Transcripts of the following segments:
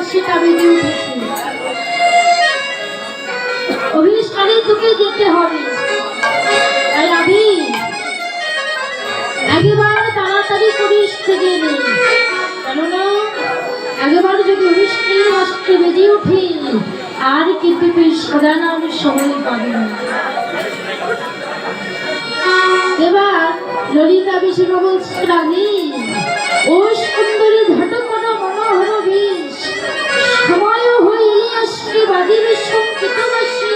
আশিটা বেজে উঠেছে। অভিষ্ঠানে তোকে যেতে হবে, তাই আমি একেবারে তাড়াতাড়ি করিস থেকে নেই, কেননা একেবারে যদি অনুষ্ঠানের আসতে বেজে উঠি আর কিন্তু তুই সাজানোর সময় পাবি না। এবার ললিতা বিশিকা বলছে, রানী ও সুন্দরী ঘটকনা মনোহর বেশ সময় হইলে আসলে বাজিবে সংকেতবাসী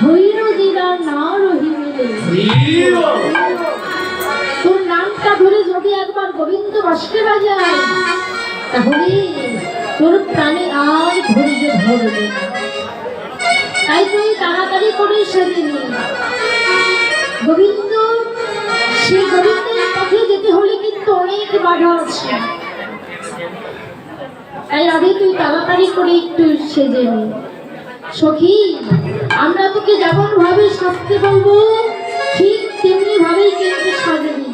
ধৈর্য দিলা না রহিবে। তোর নামটা ধরে যদি একবার গোবিন্দ বাসকে বাজায় তাহলে তোর প্রাণে আর ধৈর্য ধরবে না। তাই তুই তাড়াতাড়ি করে সেরে নে। গোবিন্দ, সে গোবিন্দের পথে যেতে হলে কিন্তু অনেক বাধা আছে, তাই আগে তুই তাড়াতাড়ি করে একটু সেজে নে। সখী, আমরা তোকে যেমন ভাবে সাজতে বলবো ঠিক তেমনি ভাবেই কিন্তু সাজবি।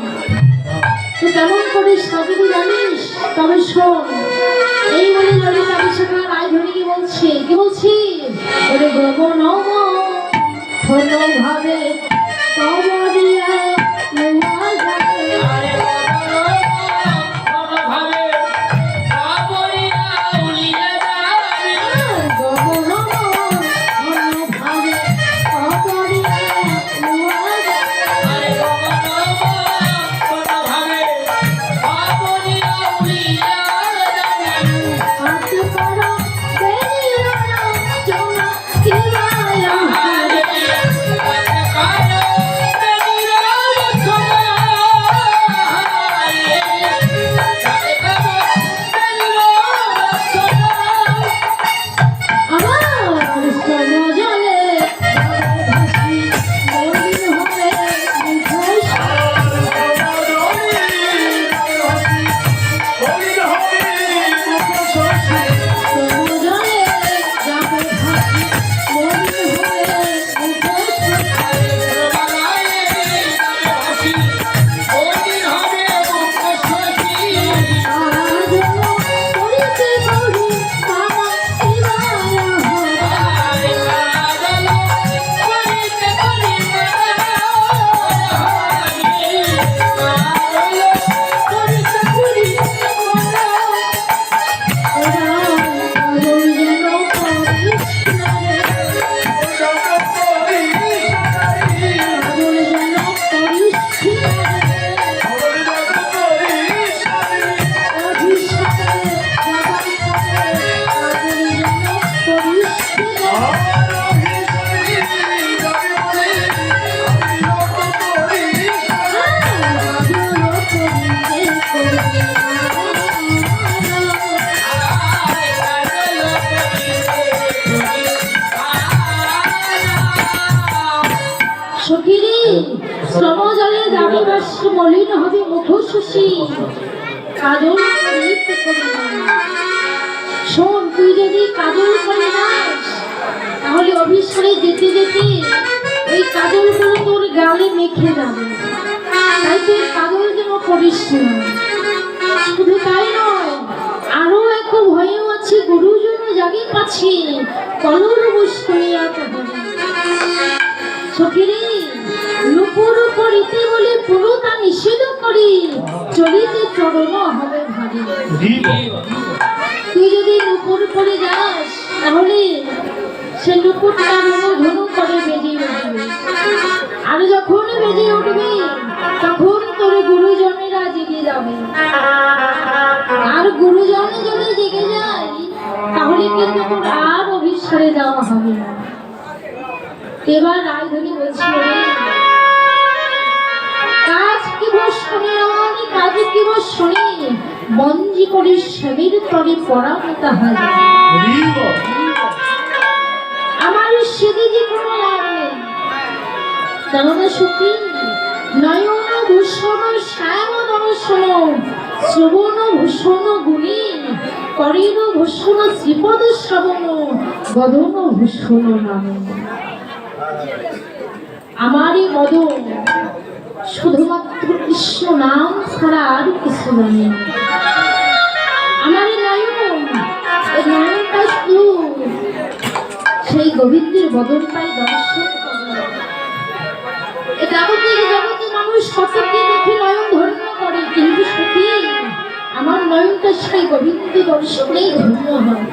তো কেমন করে সাজবি জানিস? তবে শোন। এই বলে ললিতা বিশাখা রায়ধনীকে বলছে, কি বলছি? ওরে গগন ভাবে শ্রমজলে দাবিবাস মলিন হবে মুখশশী কাজল শোন। তুই যদি কাজল করে নাস তাহলে অভিসারে যেতে যেতে ওই কাজলগুলো তোর গালে মেখে যাবে, তাই তুই কাজল যেন করিস না। শুধু তাই নয়, আরো এক ভয়ও আছে, গুরুজন জাগে কাছে কলর বস করিয়া সখিরে নুপুর করিতে বলে পুরো তা নিষেধ করি চলিতে চরণ হবে ভারী। তুই যদি নুপুর করে যাস তাহলে সে নুপুরটা ধনু করে বেজে উঠবে, আর যখন বেজে উঠবে তখন তোর গুরুজনেরা জেগে যাবে, আর গুরুজন যদি জেগে যায় তাহলে কিন্তু তোর আর অভিসারে যাওয়া হবে না। এবার রায়ধনী বলছিল, কাজ কি বসনে আমি কাজে কি বসনে বঞ্জি করে স্বামীর তরে পড়ানো তাহার আমার সেদি যে কোনো লাভ নেই, কেননা সুখী নয়ন ভূষণ শ্যাম দর্শন শ্রবণ ভূষণ গুণী করিল ভূষণ শ্রীপদ শ্রবণ বদন ভূষণ নাম। আমারই মদন শুধুমাত্র কৃষ্ণ নাম ছাড়া আর কিছু জানি। আমার নয়ন গোবিন্দের বদনটাই দর্শন করে। এ যাবতীয় জগতে মানুষ কতকে দেখে নয়ন ধন্য করে, কিন্তু সত্যি আমার নয়নটা সেই গোবিন্দ দর্শনেই ধন্য হয়।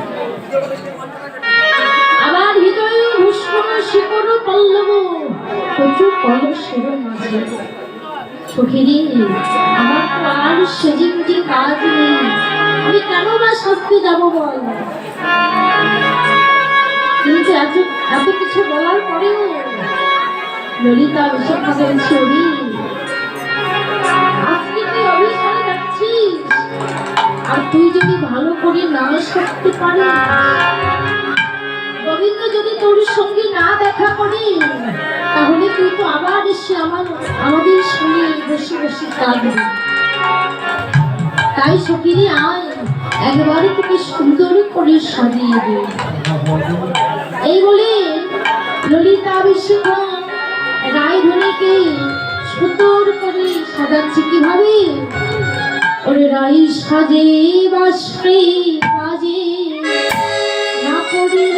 আমার হৃদয় ভূষণ শিকড় পল্লব প্রচুর কলসের মাঝে। সখীরে, আমার তো আর সেজে গুজে কাজ নেই, আমি কেন বা শাস্তি যাব বল? কিন্তু এত কিছু বলার পরেও ললিতা বিশেষ বলছি, আজকে তুই অভিশাপ যাচ্ছিস, আর তুই যদি ভালো করে না করতে পারিস, গোবিন্দ যদি তোর সঙ্গে না দেখা করে, তাহলে তুই তো আবার এসে আমাদের সঙ্গে বসে বসে কাঁদবি। তাই সখীরে আয়, একবারে তোকে সুন্দর করে সাজিয়ে দে। এই বলে ললিতা বিশ্বকর রায়ধনীকে সুন্দর করে সাজাচ্ছে। কিভাবে? ওরে রাই সাজে বাসে বাজে না পড়িল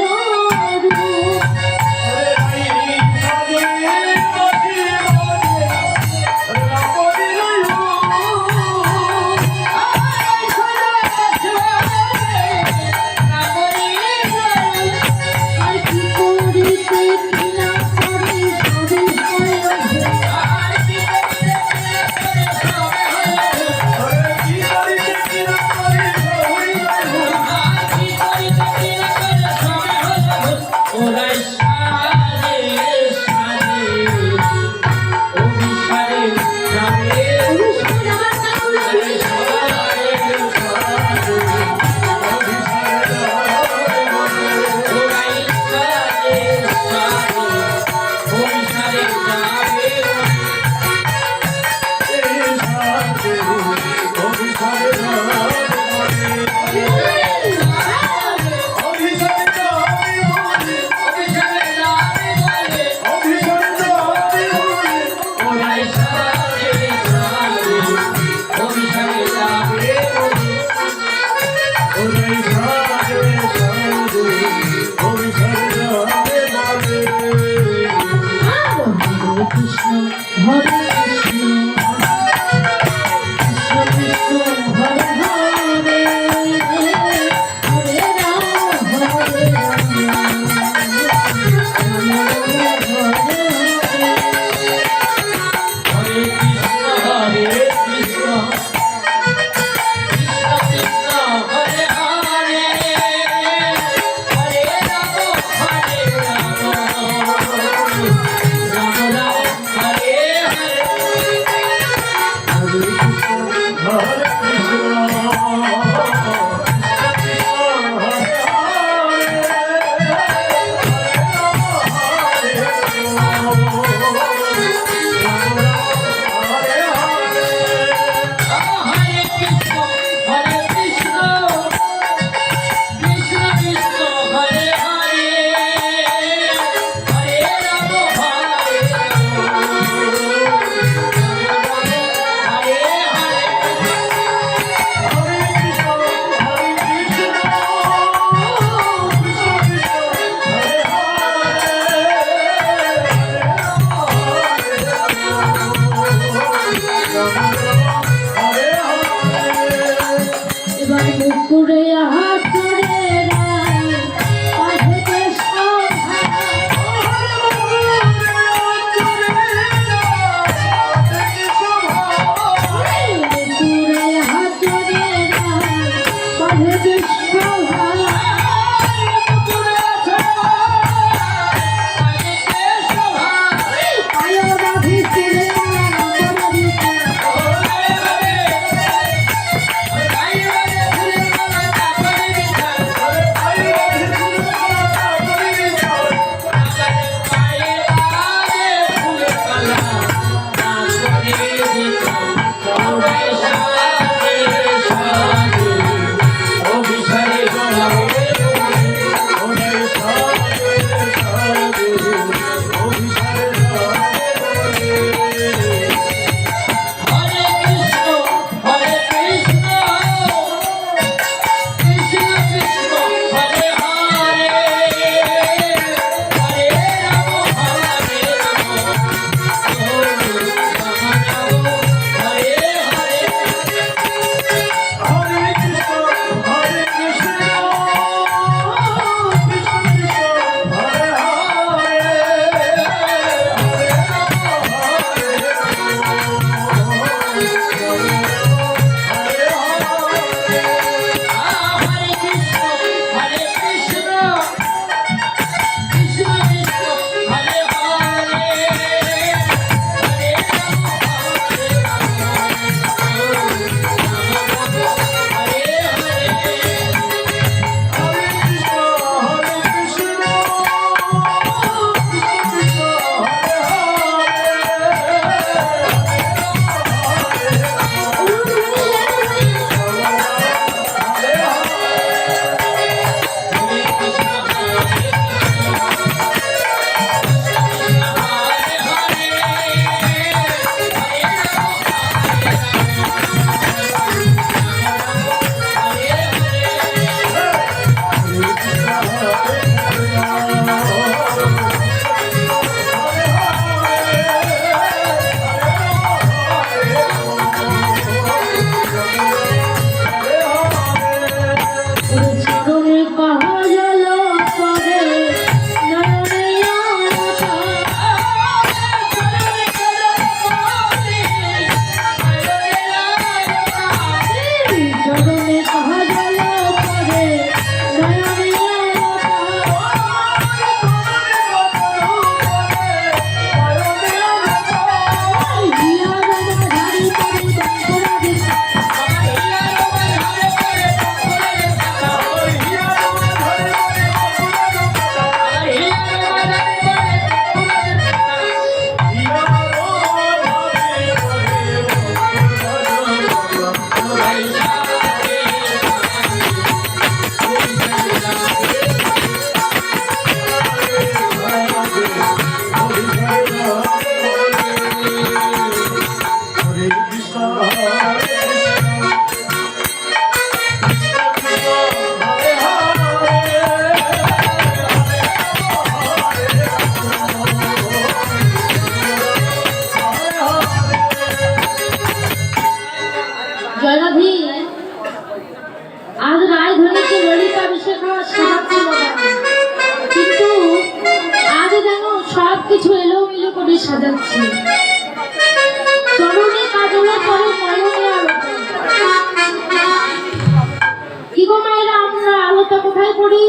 কোথায় পড়ি?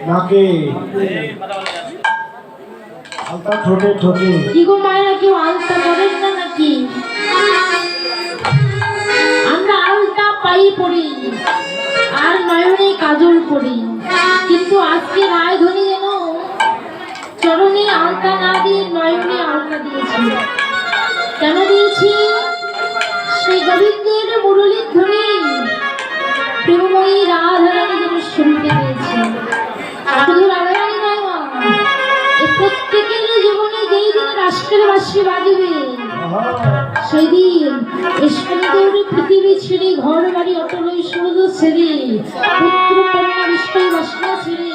নাকে আলতা, ঠোঁটে ঠোঁটে। কি গো মায়েরা, কেউ আলতা পড়েন না নাকি? আমরা আলতা পায়ে পড়ি আর নয়নে কাজল পড়ি, কিন্তু আজকে রায়ধনী যেন চরণে আলতা না দিয়ে নয়নে আলতা দিয়েছি। কেন দিয়েছি? সেই গোবিন্দের মুরলীর ধ্বনি প্রেমময়ী রাধারানী যেন শুনতে পেয়েছে। শুধু রাধারানী নয় মা, এই প্রত্যেকের জীবনে যেই দিন রাষ্ট্রের বাঁশি বাজবে সেই দিন এই সুন্দর পৃথিবী ছেড়ে, ঘর বাড়ি অটল ঐশ্বর্য ছেড়ে, পুত্র কন্যা বিষয় বাসনা ছেড়ে,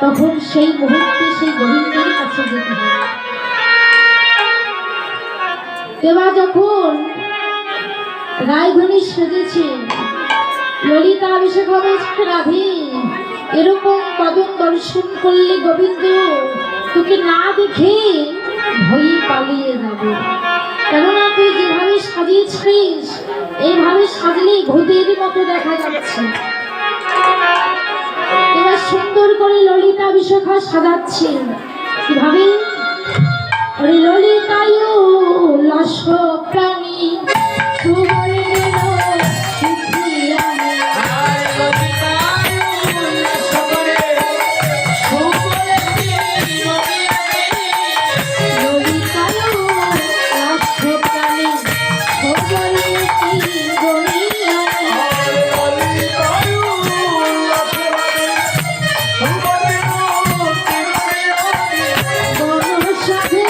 তখন সেই মুহূর্তে সেই গোবিন্দের কাছে যেতে হবে। এবার যখন রায়ধনী সেজেছে, ললিতা অভিষেক হবে, রাধে এরকম কদম দর্শন করলে গোবিন্দ তোকে না দেখে ভয়ে পালিয়ে যাবে। কেননা তুই যেভাবে সাজিয়েছিস এইভাবে সাজলে ভূতের মতো দেখা যাচ্ছে। এবার সুন্দর করে ললিতা বিশাখা সাজাচ্ছে। কিভাবে? ললিতায় লাশ প্রাণী সুবর্ণের সুখিয়ানে, ললিতায় লাশ প্রাণী সুবর্ণের গরিয়ানে, গণসাধে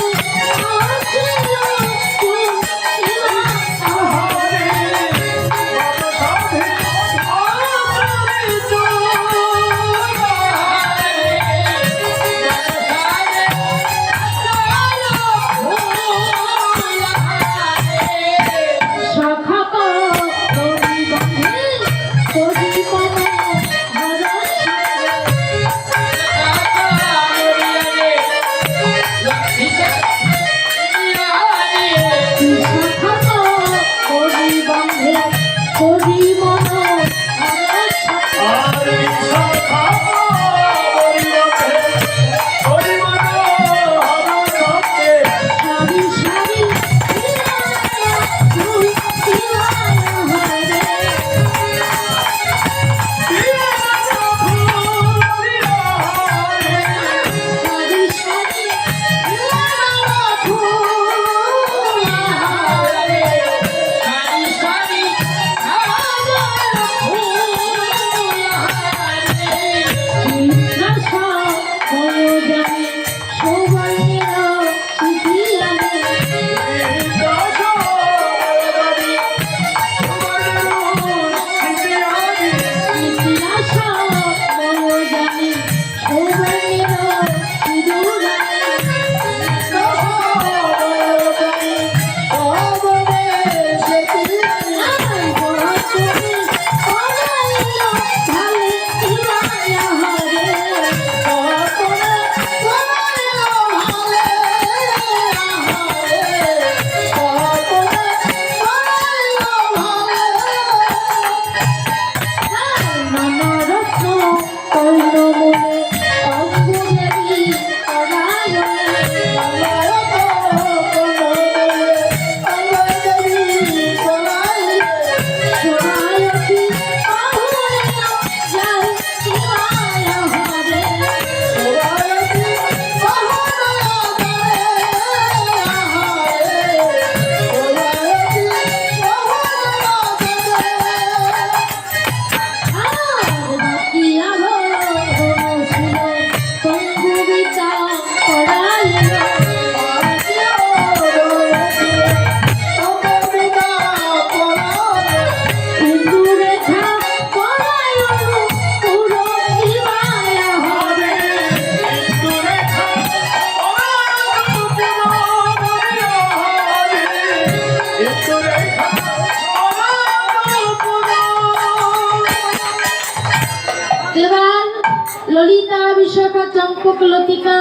ললিতা বিশাখা চম্পক লতিকা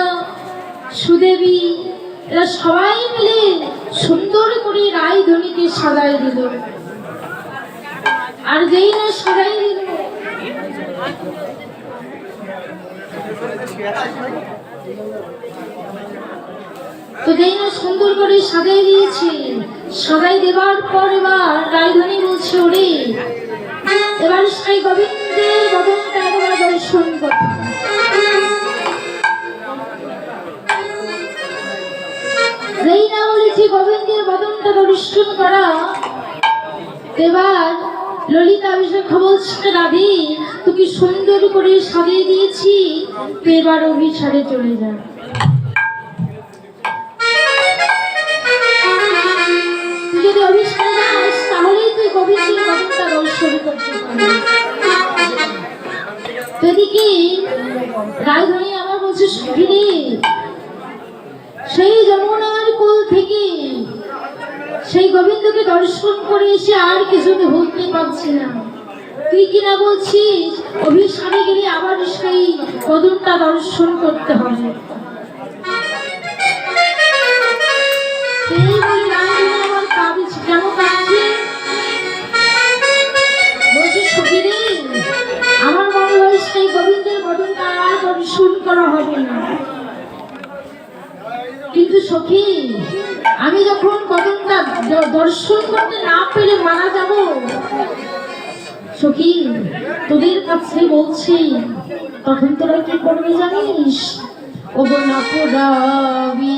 সুদেবী এরা সবাই মিলে সুন্দর করে রায়ধনীকে সাজাই দিল। আর যেই না সাজাই দিল তো যেই না সুন্দর করে সাজাই দিয়েছি, সাজাই দেবার পর এবার রায়ধনী বলছে, ওরে এবার সেই গোবিন্দের বদনটা একবার দর্শন করতে। যেই না বলেছি গোবিন্দের বদনটা দর্শন করা, এবার ললিতা অভিষেক বলছে, রাধে তোকে সুন্দর করে সাজিয়ে দিয়েছি, এবার অভিসারে চলে যা। তুই যদি অভিসারে যাস তাহলেই তুই গোবিন্দের বদনটা দর্শন করতে পারবি। এদিকে রায়ধনী আমার বলছে, সুখী সেই যমুনার কোল থেকে সেই গোবিন্দকে দর্শন করে এসে আর কিছুতে ভুলতে পারছি না। তুই কিনা বলছিস অভিসারে গেলে আবার সেই বদনটা দর্শন করতে হবে। এই বলে রায়ধনী আমার কাঁদছে। কেন কাঁদছে? বলছে, সখী রে, আমার মনে হয় সেই গোবিন্দের বদনটা আর দর্শন করা হবে না। কিন্তু সখী, আমি যখন বদনটা দর্শন করতে না পেরে মারা যাব, সখী তোদের কাছে বলছি, তখন তোরা কি করবি জানিস? ওগো না পোড়াবি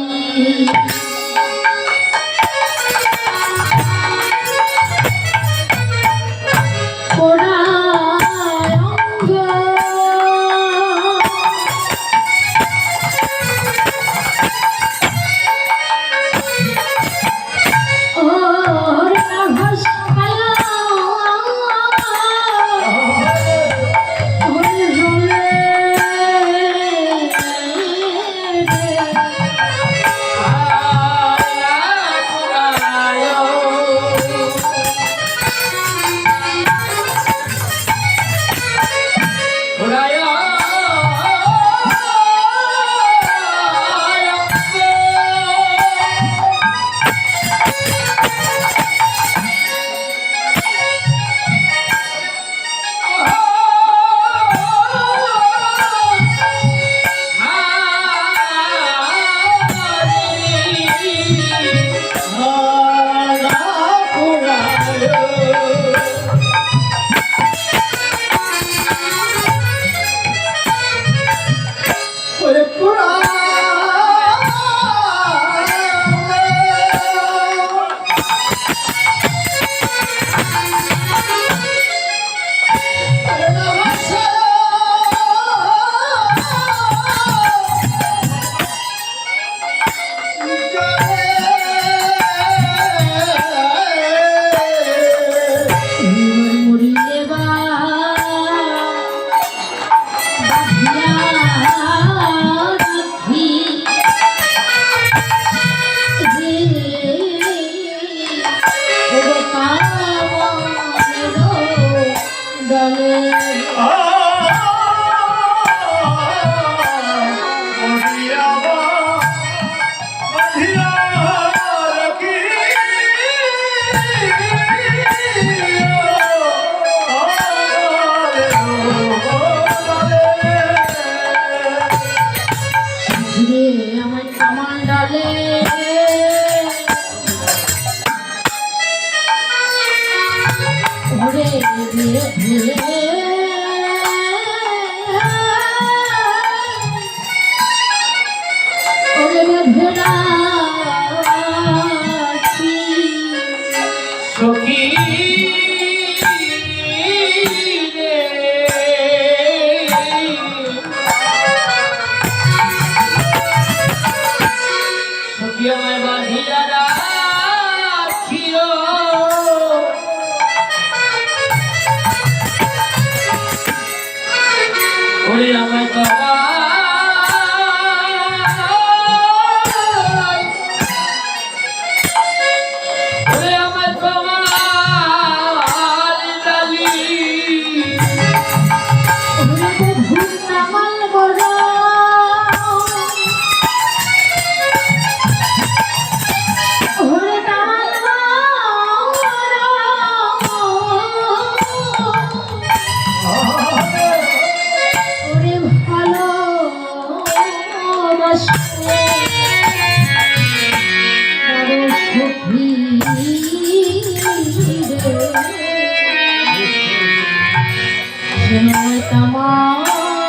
সময় তামাম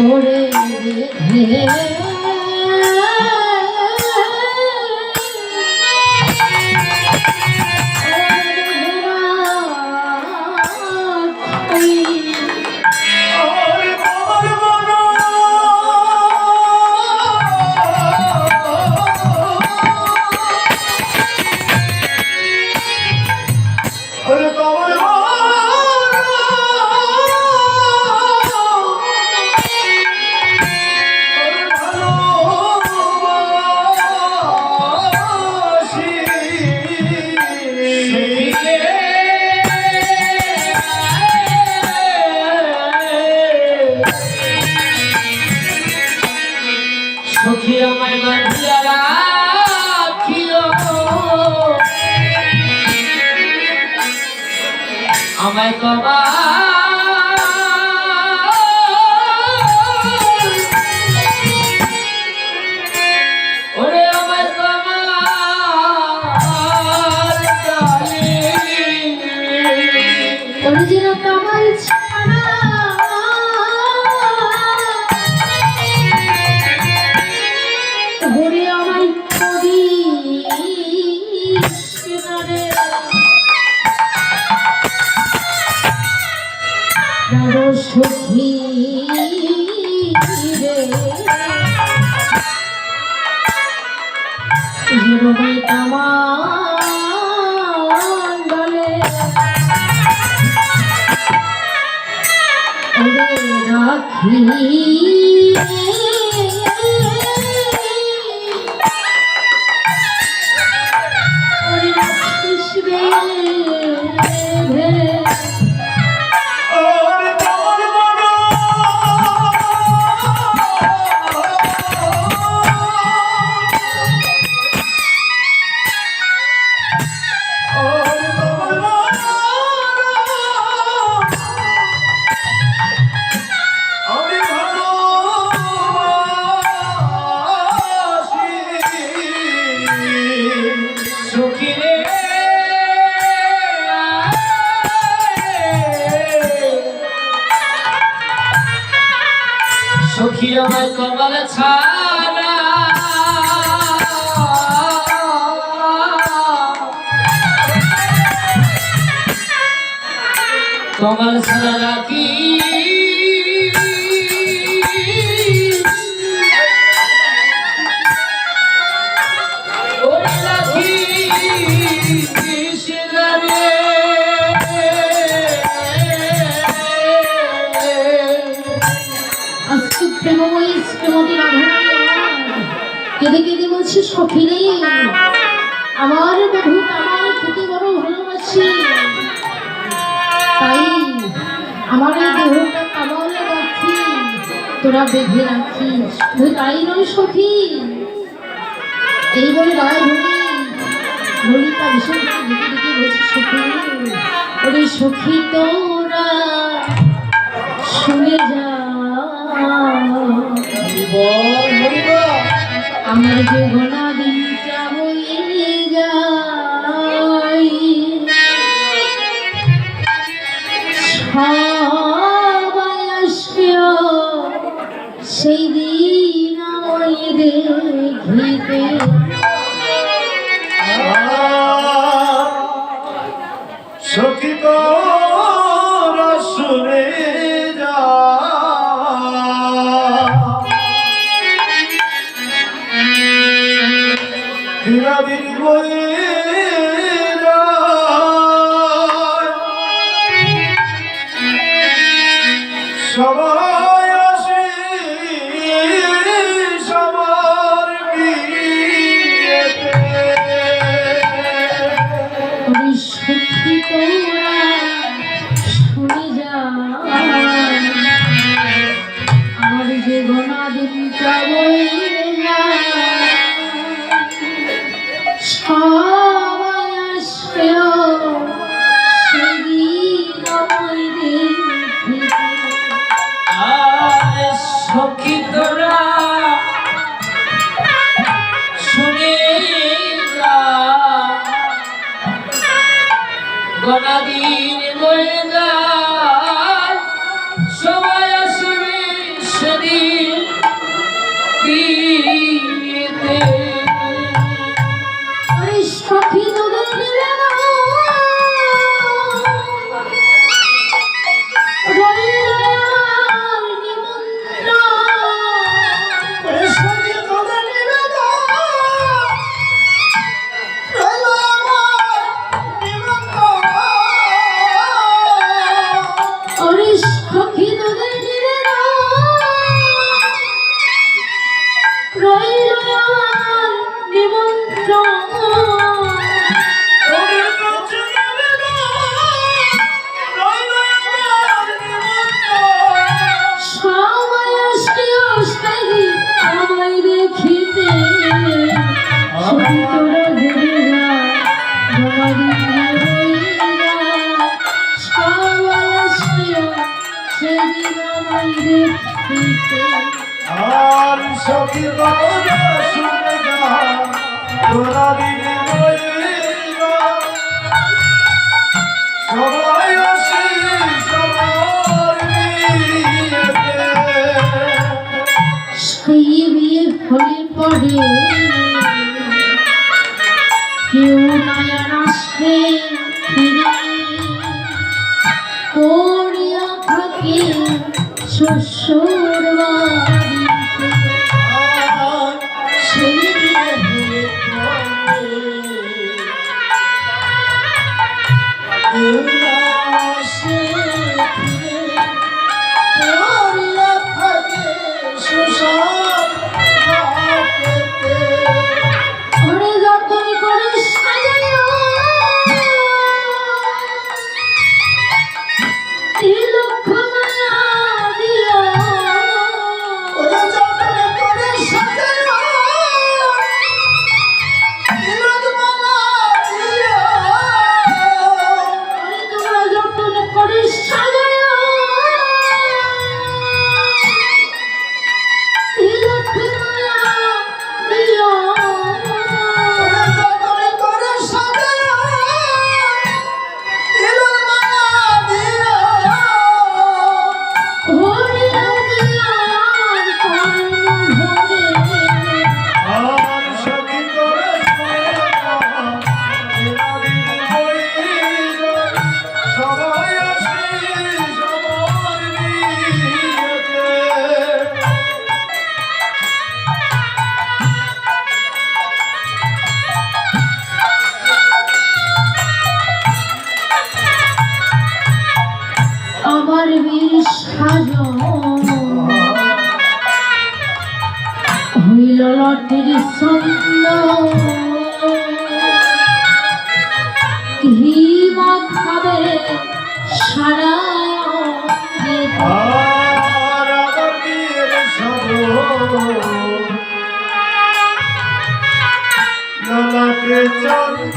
ওরে রে সখী আমায় বাঁধিয়া রাখিও আমায় কবা ওরে আমায় কবা ওরে যেন কামাল ছাড়া ঘুরে আমায় করি কিনারে দাদো সখী রে যেরকম তামার বলে ওরে রাখি ওরে রাখিস রে ধরে সখী আমায় কমল ছাড়া কমল ছাড়া রাখি ওরে রাখি কৃষ্ণরে আজকে প্রেমময়ী শ্রীমতী রাধারানী কেঁদে কেঁদে বলছে সখী রে আমার বধূ আমার তোকে বড় ভালোবাসি তাই আমার এই দেহটা কামলে রাখি তোরা বেঁধে রাখিস তুই তাই নয় সখী এই বলে রায়ধনী ললিতা ভীষণ করে ডেকে ডেকে বলছে সখী ওরে সখী তোরা শুনে যা আমার যে গোনা দিনটা হয়ে যায় সবাই আসবেও সেই দিন আমায় দেখিতে সখী তোরা শুনে যা দিন বয়ে সবাই আসে সবার বিয়েতে ওরে সখী তোরা শুনে যা আমার যে গোনা দিনটা বয়ে যায় সবাই আসবেও সেদিন আমায় দেখিতে সখী তোরা শুনে যা গোনা দিন বয়ে যায় সবাই আসবে সেদিন বিয়েতে ওরে সখী তোদের নিবে না রইল আর নিমন্ত্রণ। ওরে সখী তোদের নিবেদন, রইল আমার নিমন্ত্রণ। ওরে সখী তোদের নিবে না রইল আর নিমন্ত্রণ। ওরে কাছে নিবেদন, রইল আমার নিমন্ত্রণ। সবাই আসতে আসতে আমায় দেখিতে সখী তোরা ঘুরিয়া ঘুমারি রইয়া। সবাই আসতে সেদিন আমায় দেখিতে। আর সখী বাবা শুনে যা, তোরা দিদি বইবা। সবাই আসি সবার বিয়েতে। সেই বিয়ে হলে পরে কেউ নয়া আসে ফিরে পড়িয়া থাকে শ্বশুর বাড়িতে। আর সেই বিয়ে হলে পরে কেউ না আসে ফিরে, পড়িয়া থাকে শ্মশান ঘাটেতে। ঘরে যতন করে সাজাইও তিলক মালা দিও। ওরে যতন করে সাজাইও, তিলক মালা দিও। ঘরে তোমরা যতন করে সাজাইও তিলক মালা দিও। ওরে যতন করে সাজাইও, তিলক মালা দিও। হরি আমার কর্ম ভরে আর সখী তোরা সবাই আসি সবার বিয়েতে। আমার বীর সাজন হইল লটের ছন্দ হিমা খাবে সারা আর আমার বিয়ের সব ললাটে চন্দ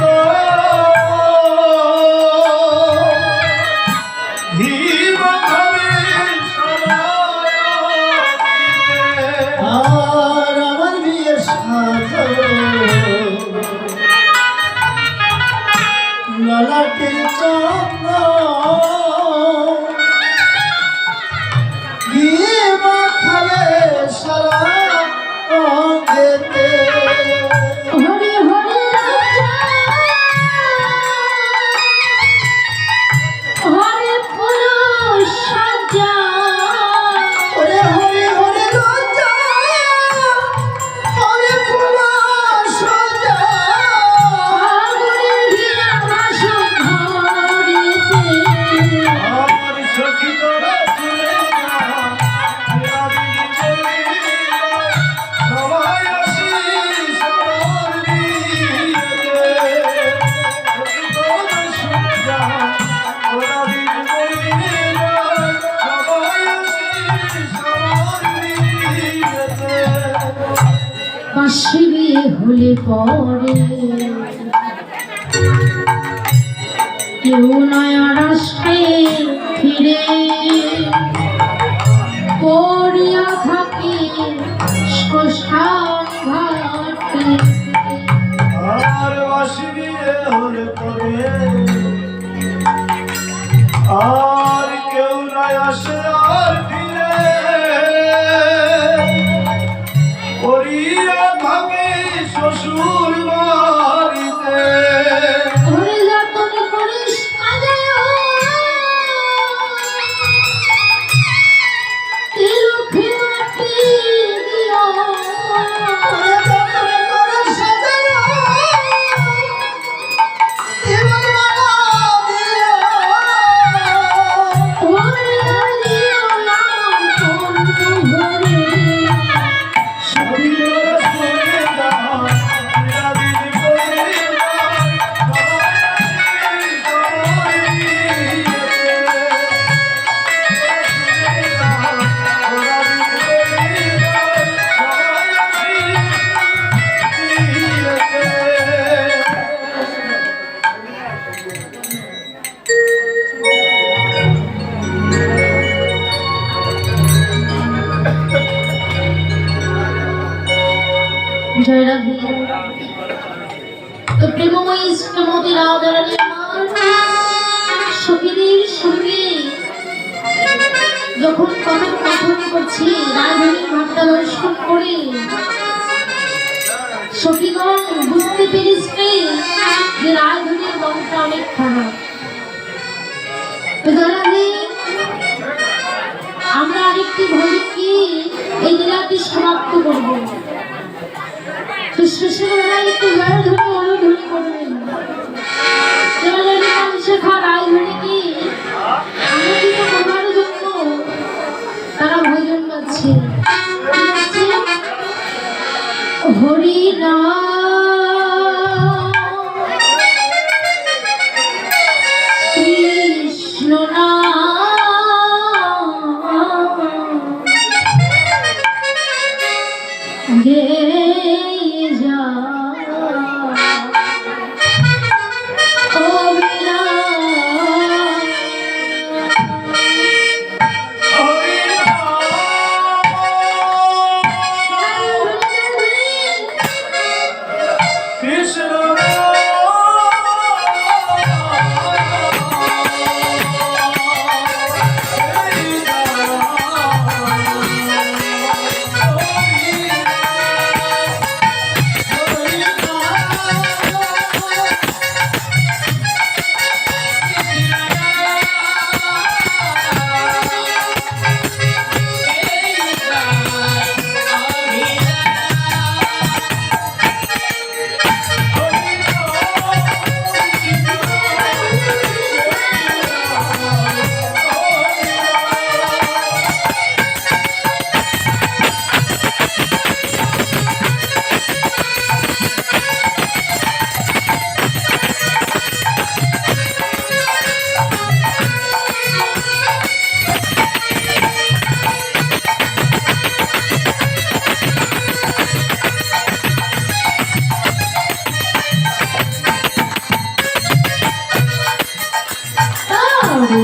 হিমা খাবে সারা দিতে। আর আমার বিয়ের সাজ ললাটে চন্দ হিমা খাবে সারা অঙ্গেতে। হরে হরে রাজা হরে ফুল সাজা ওরে হরি হরি রাজা, হরি ফুল সাজা। আগুনের ঘিরা বাসন ঘরেতে। আমার সখী তোরা শুনে যা, তোরা দিদি বলিবা। সবাই আসি সবার বিয়েতে। সখী তোরা শুনে যা, তোরা দিদি বলিবা। সবাই আসি সবার বিয়েতে। পাশে বিয়ে হলে পরে কেউ নয়ার আসে ফিরে পড়িয়া থাকে শ্মশান ঘাটে। আর বাসি বিয়ে হলে পরে আর কেউ নাই আসে আর ফিরে করিয়া থাকে শ্বশুর বাড়িতে ঘরে যতন করিস কাজে তিলুখে মাটি দিও ঘরে দিও আমার কোন ঘরে শরীরের সঙ্গে দাও রাবির পরিবার সবাই জয় রাধে। তো প্রেমময়ী শ্রীমতী রাধারানী আমার সখীদের সঙ্গে যখন কথোপকথন করছি রাধারানীর ঘাটটা দর্শন করে সখীগণ বুঝতে পেরেছে যে রাধারানীর মনটা অনেক খারাপ। তো জয়রাধে, আমরা আরেকটি ভজনকে এই লীলাটি সমাপ্ত করব। তো শ্বশুরবেলায় একটু জয় ধরে অনুধ্বনি করবেন। শেখা রায় ধরে আনন্দিত করার জন্য তারা ভজন গাচ্ছে। হরি নাম কৃষ্ণ নাম গে যা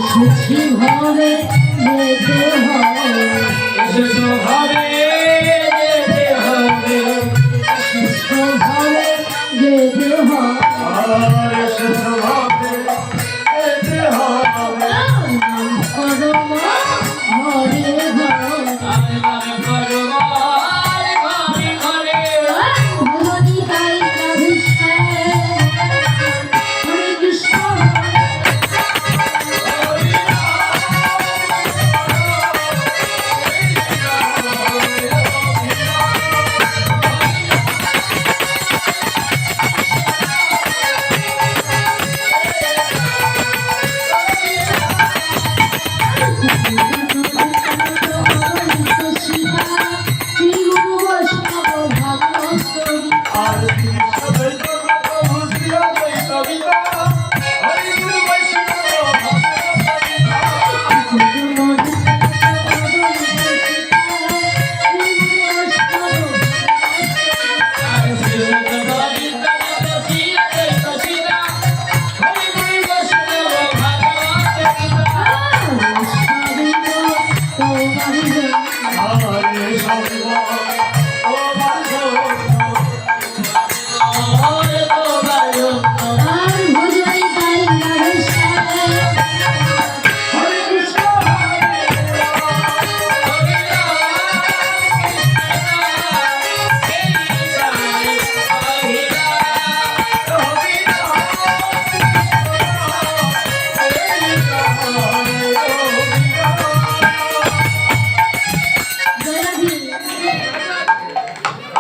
সুখী ভাবে যেতে হবে, সুস্থ ভাবে যেতে হবে।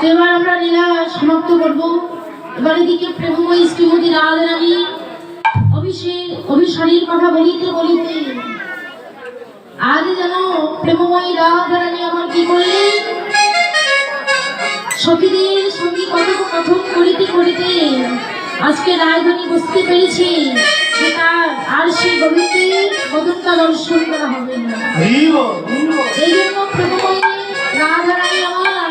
তো এবার আমরা লীলা সমাপ্ত করবো। এবার এদিকে প্রেমময়ী শ্রীমতী রাধারানী অভিসারীর কথা বলিতে বলিতে আজ যেন প্রেমময়ী রাধারানী আমার কি করলেন, সখীদের সঙ্গে কথোপকথন করিতে করিতে আজকে রায়ধনী বুঝতে পেরেছি যে তার আর সেই গোবিন্দের বদনটা দর্শন করা হবে না। এই জন্য প্রেমময়ী রাধারানী আমার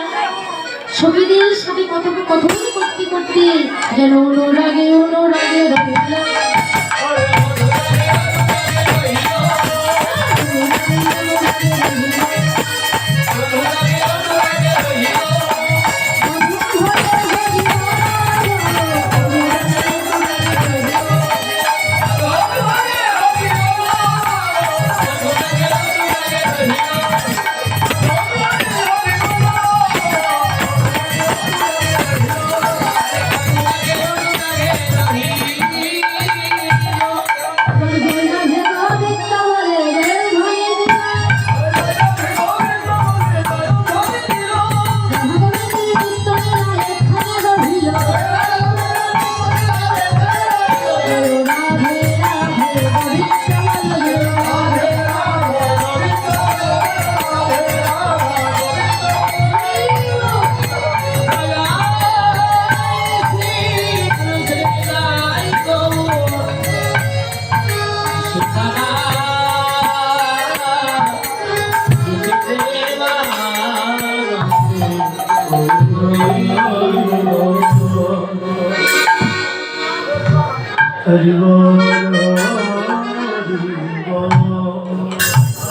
সখীদের সাথে কথোপকথন করতে করতে যেন অনুরাগে অনুরাগে রহিলা। হরি বল।